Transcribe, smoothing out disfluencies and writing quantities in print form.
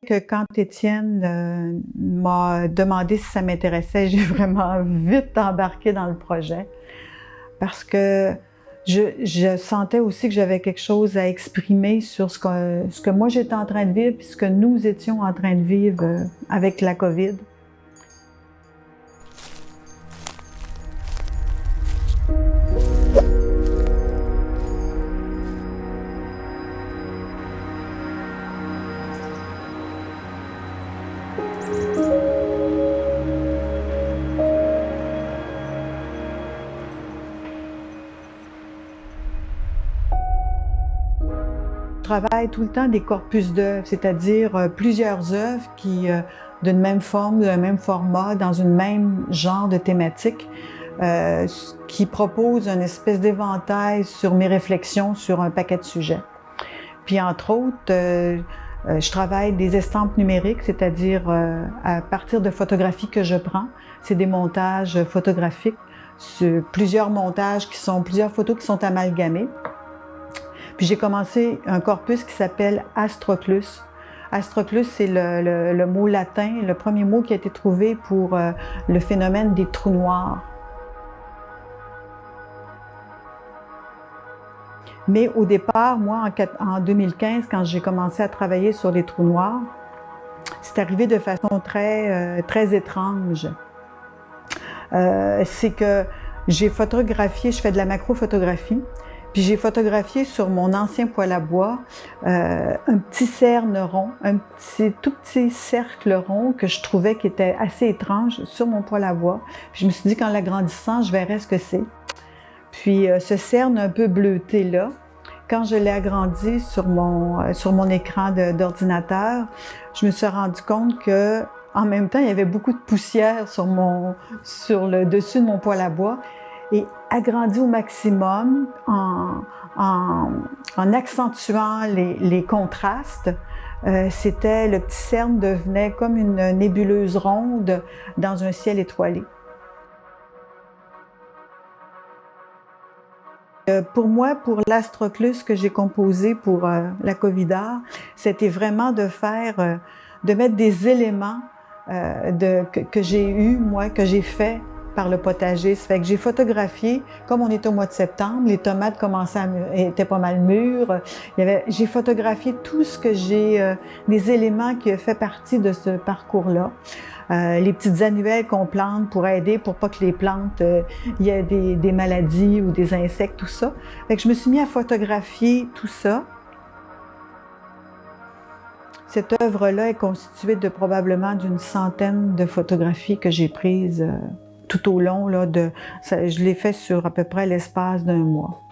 Que quand Étienne m'a demandé si ça m'intéressait, j'ai vraiment vite embarqué dans le projet parce que je sentais aussi que j'avais quelque chose à exprimer sur ce que moi j'étais en train de vivre et ce que nous étions en train de vivre avec la COVID. Je travaille tout le temps des corpus d'œuvres, c'est-à-dire plusieurs œuvres qui, d'une même forme, d'un même format, dans une même genre de thématique, qui proposent une espèce d'éventail sur mes réflexions sur un paquet de sujets. Puis entre autres, je travaille des estampes numériques, c'est-à-dire à partir de photographies que je prends. C'est des montages photographiques, plusieurs montages plusieurs photos qui sont amalgamées. Puis j'ai commencé un corpus qui s'appelle Astroclus. Astroclus, c'est le mot latin, le premier mot qui a été trouvé pour le phénomène des trous noirs. Mais au départ, moi, en 2015, quand j'ai commencé à travailler sur les trous noirs, c'est arrivé de façon très étrange. C'est que j'ai photographié, je fais de la macrophotographie, puis j'ai photographié sur mon ancien poêle à bois un petit cerne rond, tout petit cercle rond que je trouvais qui était assez étrange sur mon poêle à bois. Puis je me suis dit qu'en l'agrandissant, je verrais ce que c'est. Puis ce cerne un peu bleuté là, quand je l'ai agrandi sur mon écran d'ordinateur, je me suis rendu compte que en même temps, il y avait beaucoup de poussière sur le dessus de mon poêle à bois. Et agrandi au maximum en accentuant les contrastes, le petit cerne devenait comme une nébuleuse ronde dans un ciel étoilé. Pour moi, pour l'Astroclus que j'ai composé pour la COVID-art, c'était vraiment de mettre des éléments que j'ai eus, moi, que j'ai fait par le potager. Ça fait que j'ai photographié, comme on est au mois de septembre, les tomates étaient pas mal mûres. J'ai photographié tout ce que des éléments qui ont fait partie de ce parcours-là. Les petites annuelles qu'on plante pour aider, pour pas que les plantes, il y ait des maladies ou des insectes, tout ça. Fait que je me suis mis à photographier tout ça. Cette œuvre-là est constituée de probablement d'une centaine de photographies que j'ai prises tout au long, je l'ai fait sur à peu près l'espace d'un mois.